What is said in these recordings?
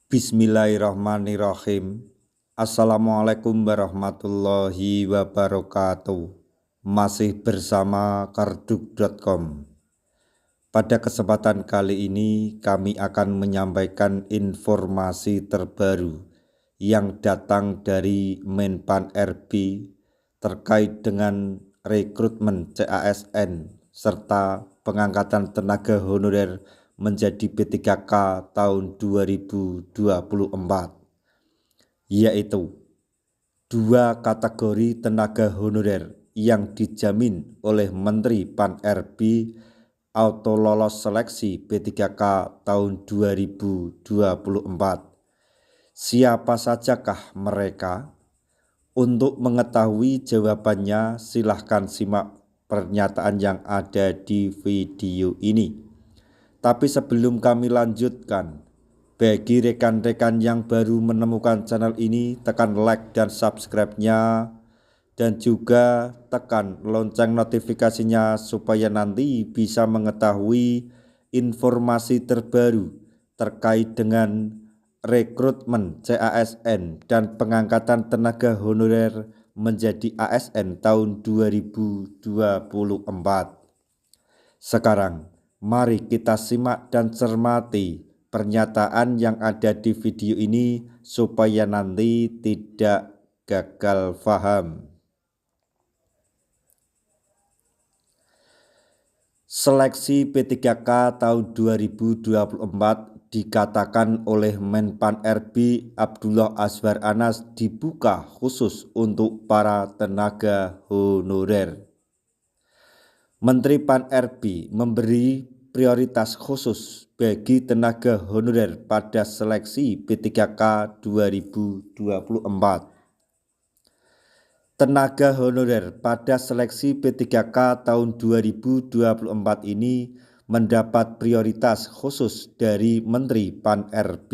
Bismillahirrahmanirrahim. Assalamualaikum warahmatullahi wabarakatuh. Masih bersama karduk.com. Pada kesempatan kali ini kami akan menyampaikan informasi terbaru yang datang dari Menpan RB terkait dengan rekrutmen CASN serta pengangkatan tenaga honorer menjadi P3K tahun 2024, yaitu 2 kategori tenaga honorer yang dijamin oleh Menteri Pan RB auto lolos seleksi P3K tahun 2024. Siapa sajakah mereka? Untuk mengetahui jawabannya silahkan simak pernyataan yang ada di video ini. Tapi sebelum kami lanjutkan, bagi rekan-rekan yang baru menemukan channel ini, tekan like dan subscribe-nya, dan juga tekan lonceng notifikasinya supaya nanti bisa mengetahui informasi terbaru terkait dengan rekrutmen CASN dan pengangkatan tenaga honorer menjadi ASN tahun 2024. Sekarang mari kita simak dan cermati pernyataan yang ada di video ini supaya nanti tidak gagal paham. Seleksi P3K tahun 2024 dikatakan oleh Menpan RB Abdullah Azwar Anas dibuka khusus untuk para tenaga honorer. Menteri Pan RB memberi prioritas khusus bagi tenaga honorer pada seleksi P3K 2024. Tenaga honorer pada seleksi P3K tahun 2024 ini mendapat prioritas khusus dari Menteri Pan RB.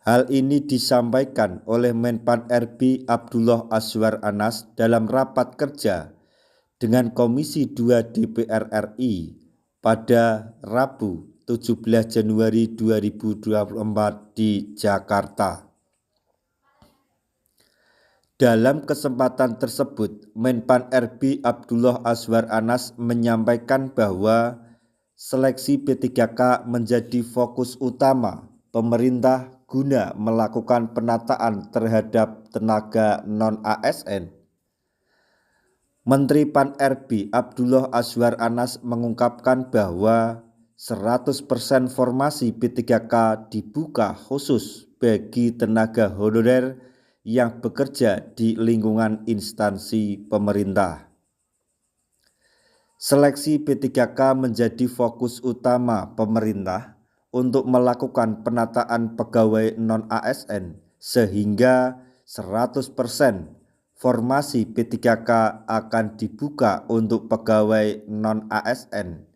Hal ini disampaikan oleh Menpan RB Abdullah Azwar Anas dalam rapat kerja dengan Komisi 2 DPR RI pada Rabu 17 Januari 2024 di Jakarta. Dalam kesempatan tersebut, Menpan RB Abdullah Azwar Anas menyampaikan bahwa seleksi P3K menjadi fokus utama pemerintah guna melakukan penataan terhadap tenaga non-ASN. Menteri Pan RB Abdullah Azwar Anas mengungkapkan bahwa 100% formasi P3K dibuka khusus bagi tenaga honorer yang bekerja di lingkungan instansi pemerintah. Seleksi P3K menjadi fokus utama pemerintah untuk melakukan penataan pegawai non-ASN sehingga 100% formasi P3K akan dibuka untuk pegawai non-ASN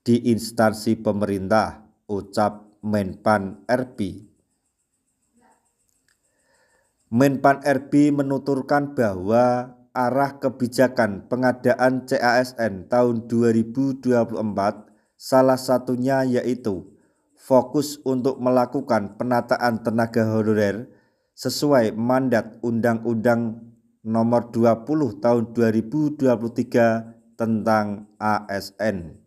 di instansi pemerintah, ucap Menpan RB. Menpan RB menuturkan bahwa arah kebijakan pengadaan CASN tahun 2024 salah satunya yaitu fokus untuk melakukan penataan tenaga honorer sesuai mandat Undang-Undang Nomor 20 Tahun 2023 tentang ASN.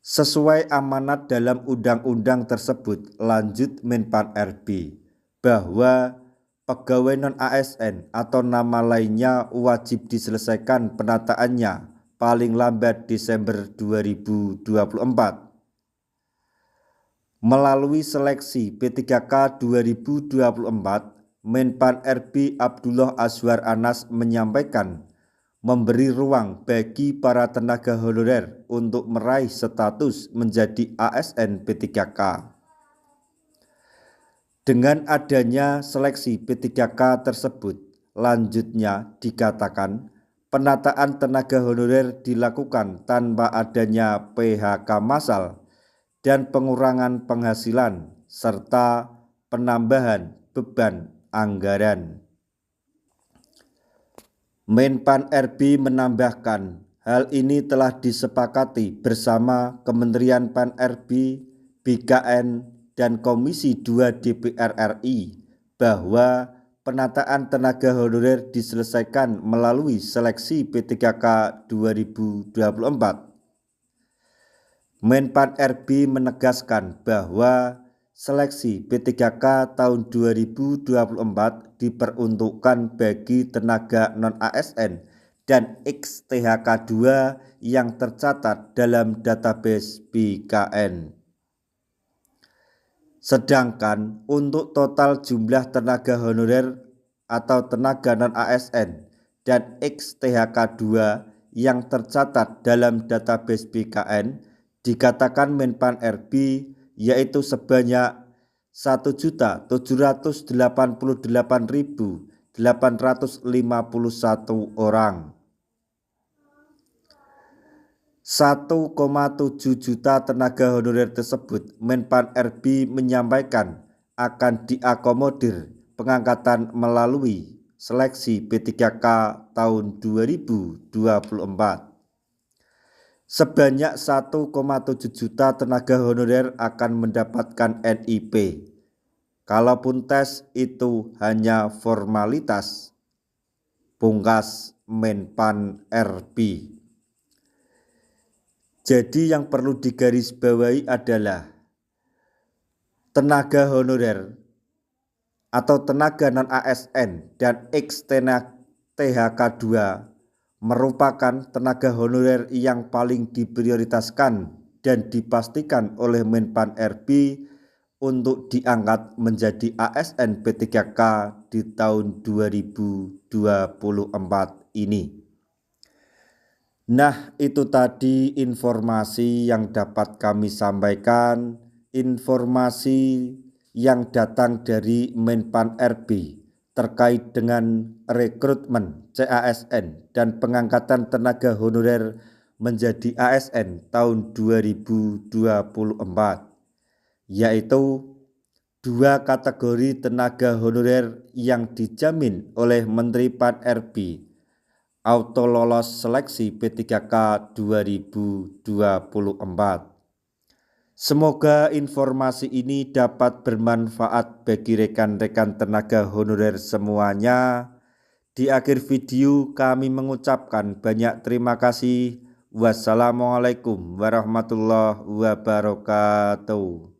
Sesuai amanat dalam undang-undang tersebut, lanjut Menpan RB, bahwa pegawai non-ASN atau nama lainnya wajib diselesaikan penataannya paling lambat Desember 2024. Melalui seleksi P3K 2024, Menpan RB Abdullah Azwar Anas menyampaikan memberi ruang bagi para tenaga honorer untuk meraih status menjadi ASN P3K. Dengan adanya seleksi P3K tersebut, lanjutnya dikatakan penataan tenaga honorer dilakukan tanpa adanya PHK massal dan pengurangan penghasilan serta penambahan beban anggaran. Menpan RB menambahkan Hal ini telah disepakati bersama Kementerian Pan-RB, BKN, dan Komisi 2 DPR RI bahwa penataan tenaga honorer diselesaikan melalui seleksi P3K 2024. Menpan RB menegaskan bahwa seleksi P3K tahun 2024 diperuntukkan bagi tenaga non-ASN dan XTHK 2 yang tercatat dalam database BKN. Sedangkan untuk total jumlah tenaga honorer atau tenaga non-ASN dan XTHK 2 yang tercatat dalam database BKN dikatakan Menpan RB yaitu sebanyak 1.088.851 orang. 1,7 juta tenaga honorer tersebut Menpan RB menyampaikan akan diakomodir pengangkatan melalui seleksi P3K tahun 2024. Sebanyak 1,7 juta tenaga honorer akan mendapatkan NIP. Kalaupun tes itu hanya formalitas, pungkas Menpan RB. Jadi yang perlu digarisbawahi adalah tenaga honorer atau tenaga non-ASN dan XTHK 2 merupakan tenaga honorer yang paling diprioritaskan dan dipastikan oleh Menpan RB untuk diangkat menjadi ASN P3K di tahun 2024 ini. Nah, itu tadi informasi yang dapat kami sampaikan, informasi yang datang dari Menpan RB terkait dengan rekrutmen CASN dan pengangkatan tenaga honorer menjadi ASN tahun 2024, yaitu 2 kategori tenaga honorer yang dijamin oleh Menteri Pan RB auto lolos seleksi P3K 2024. Semoga informasi ini dapat bermanfaat bagi rekan-rekan tenaga honorer semuanya. Di akhir video kami mengucapkan banyak terima kasih. Wassalamualaikum warahmatullahi wabarakatuh.